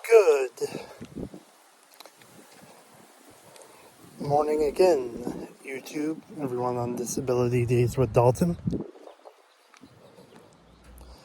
Good morning again, YouTube, everyone on Disability Days with Dalton.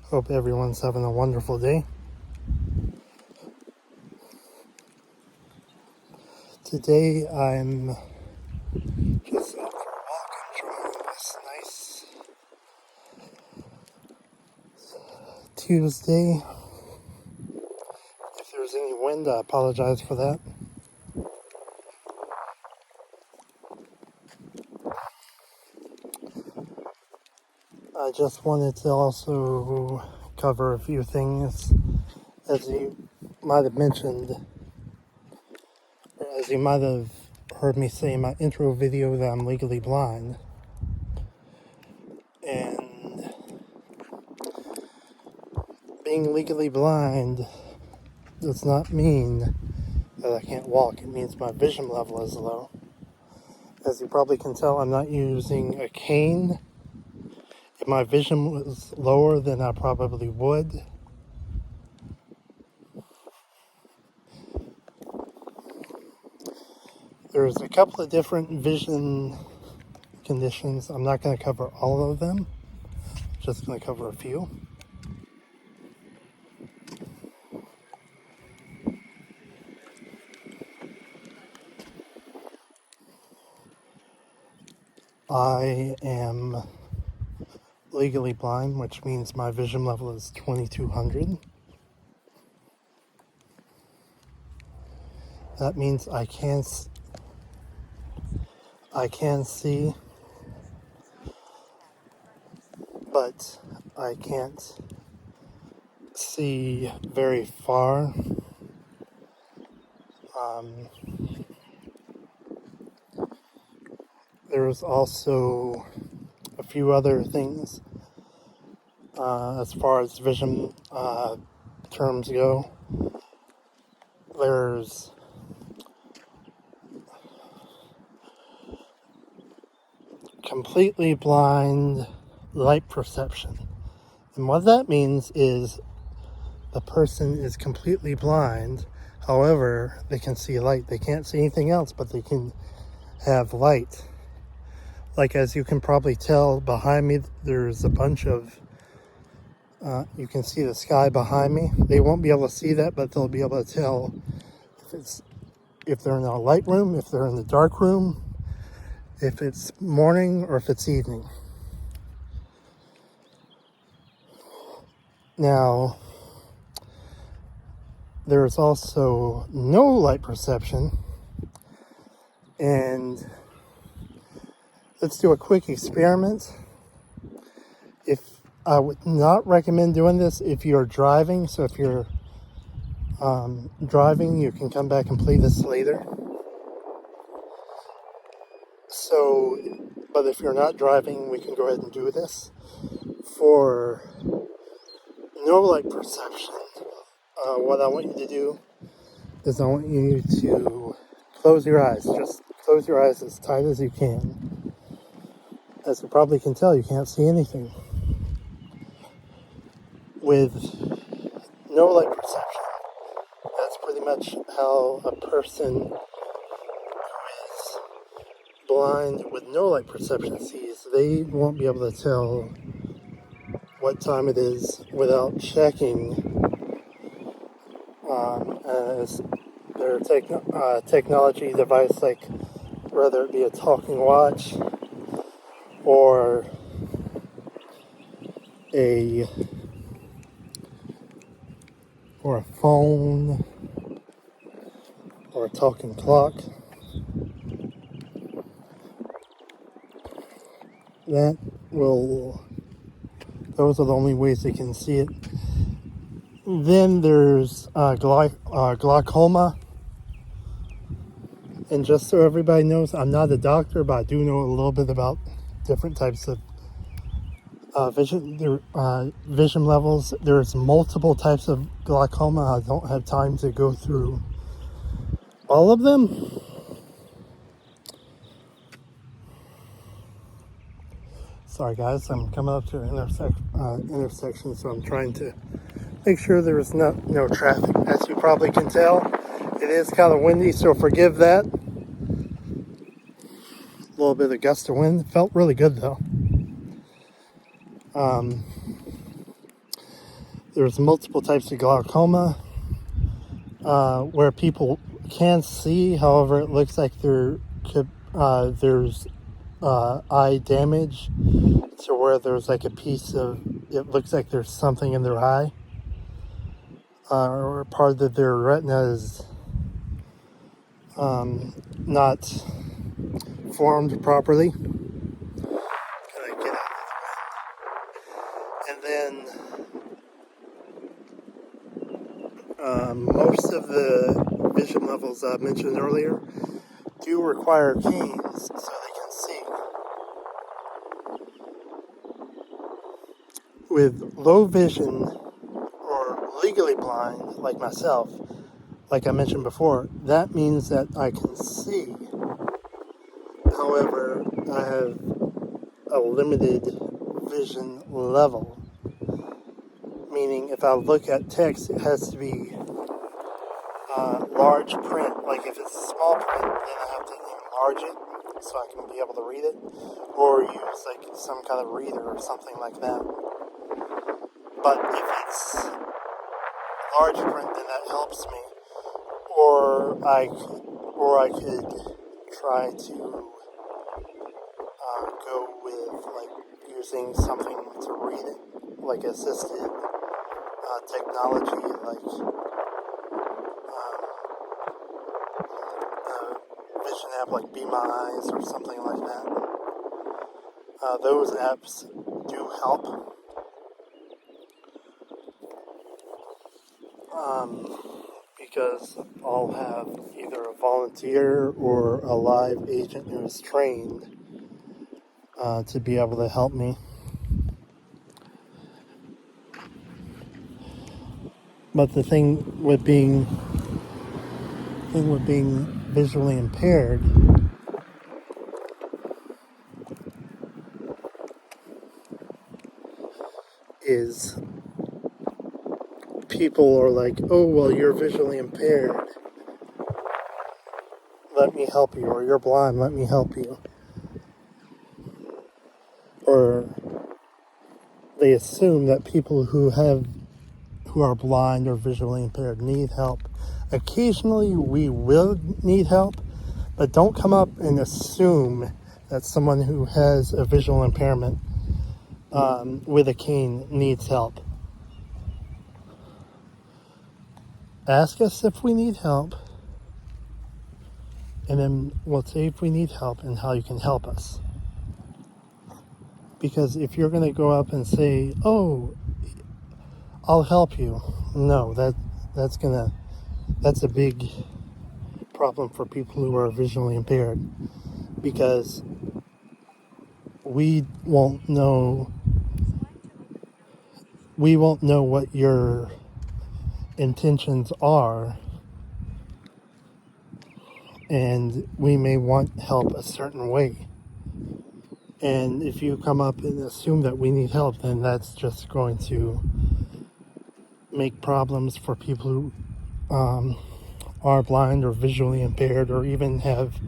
Hope everyone's having a wonderful day. Today I'm just out for a walk, enjoying this nice Tuesday. If there's any wind, I apologize for that. I just wanted to also cover a few things. As you might have mentioned, or as you might have heard me say in my intro video, that I'm legally blind. And being legally blind does not mean that I can't walk. It means my vision level is low. As you probably can tell, I'm not using a cane. If my vision was lower, then I probably would. There's a couple of different vision conditions. I'm not going to cover all of them. Just going to cover a few. I am legally blind, which means my vision level is 2200. That means I can see, but I can't see very far. There's also a few other things as far as vision terms go. There's completely blind light perception. And what that means is the person is completely blind, however, they can see light. They can't see anything else, but they can have light. Like, as you can probably tell behind me, there's a bunch of, you can see the sky behind me. They won't be able to see that, but they'll be able to tell if they're in a light room, if they're in the dark room, if it's morning or if it's evening. Now, there's also no light perception, and let's do a quick experiment. I would not recommend doing this if you're driving, so if you're driving, you can come back and play this later. So, but if you're not driving, we can go ahead and do this. For no light perception, what I want you to do is I want you to close your eyes. Just close your eyes as tight as you can. As you probably can tell, you can't see anything. With no light perception, that's pretty much how a person who is blind with no light perception sees. They won't be able to tell what time it is without checking as their technology device, like whether it be a talking watch or a phone or a talking clock. Those are the only ways they can see it. Then there's glaucoma. And just so everybody knows, I'm not a doctor, but I do know a little bit about different types of vision levels. There's multiple types of glaucoma. I don't have time to go through all of them. Sorry guys, I'm coming up to an intersection, so I'm trying to make sure there's no traffic. As you probably can tell, it is kind of windy, so forgive that. A little bit of gust of wind. Felt really good though. There's multiple types of glaucoma where people can see. However, it looks like there's eye damage to where there's like a piece of, it looks like there's something in their eye, or part of their retina is not formed properly. Gotta get out of the wind. And then most of the vision levels I mentioned earlier do require canes so they can see. With low vision or legally blind, like myself, like I mentioned before, that means that I can see. However, I have a limited vision level, meaning if I look at text, it has to be large print. Like if it's small print, then I have to enlarge it so I can be able to read it, or use like some kind of reader or something like that. But if it's large print, then that helps me. Or I could try to go with like using something to read it, like assisted technology, like vision app like Be My Eyes or something like that. Those apps do help. Because I'll have either a volunteer or a live agent who is trained to be able to help me. But the thing with being visually impaired is people are like, oh, well, you're visually impaired, let me help you, or you're blind, let me help you. Or they assume that people who are blind or visually impaired need help. Occasionally we will need help, but don't come up and assume that someone who has a visual impairment with a cane needs help. Ask us if we need help, and then we'll say if we need help and how you can help us. Because if you're going to go up and say, oh, I'll help you, no, that's a big problem for people who are visually impaired, because we won't know what your intentions are, and we may want help a certain way. And if you come up and assume that we need help, then that's just going to make problems for people who are blind or visually impaired, or even have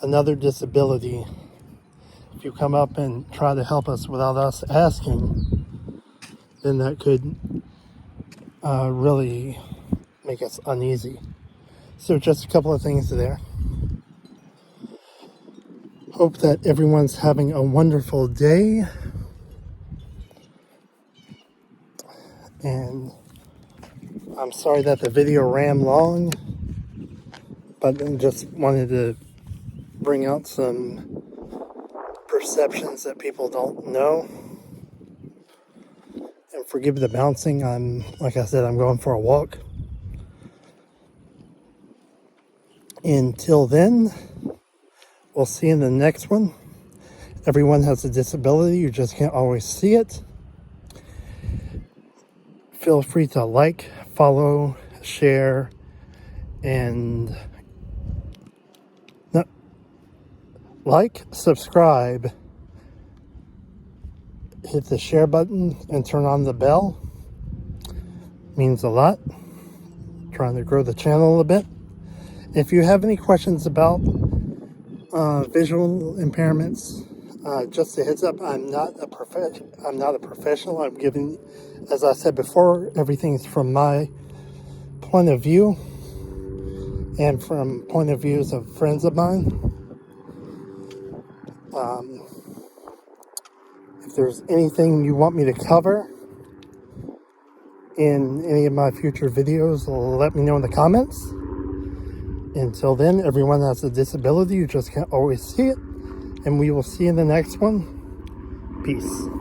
another disability. If you come up and try to help us without us asking, then that could really make us uneasy. So just a couple of things there. Hope that everyone's having a wonderful day. And I'm sorry that the video ran long, but I just wanted to bring out some perceptions that people don't know. And forgive the bouncing. Like I said, I'm going for a walk. Until then, we'll see you in the next one. Everyone has a disability, you just can't always see it. Feel free to like, follow, share, and subscribe, hit the share button, and turn on the bell. Means a lot. Trying to grow the channel a bit. If you have any questions about visual impairments, just a heads up, I'm not a professional. I'm giving, as I said before, everything's from my point of view and from point of views of friends of mine. If there's anything you want me to cover in any of my future videos, let me know in the comments. Until then, everyone has a disability. You just can't always see it. And we will see you in the next one. Peace.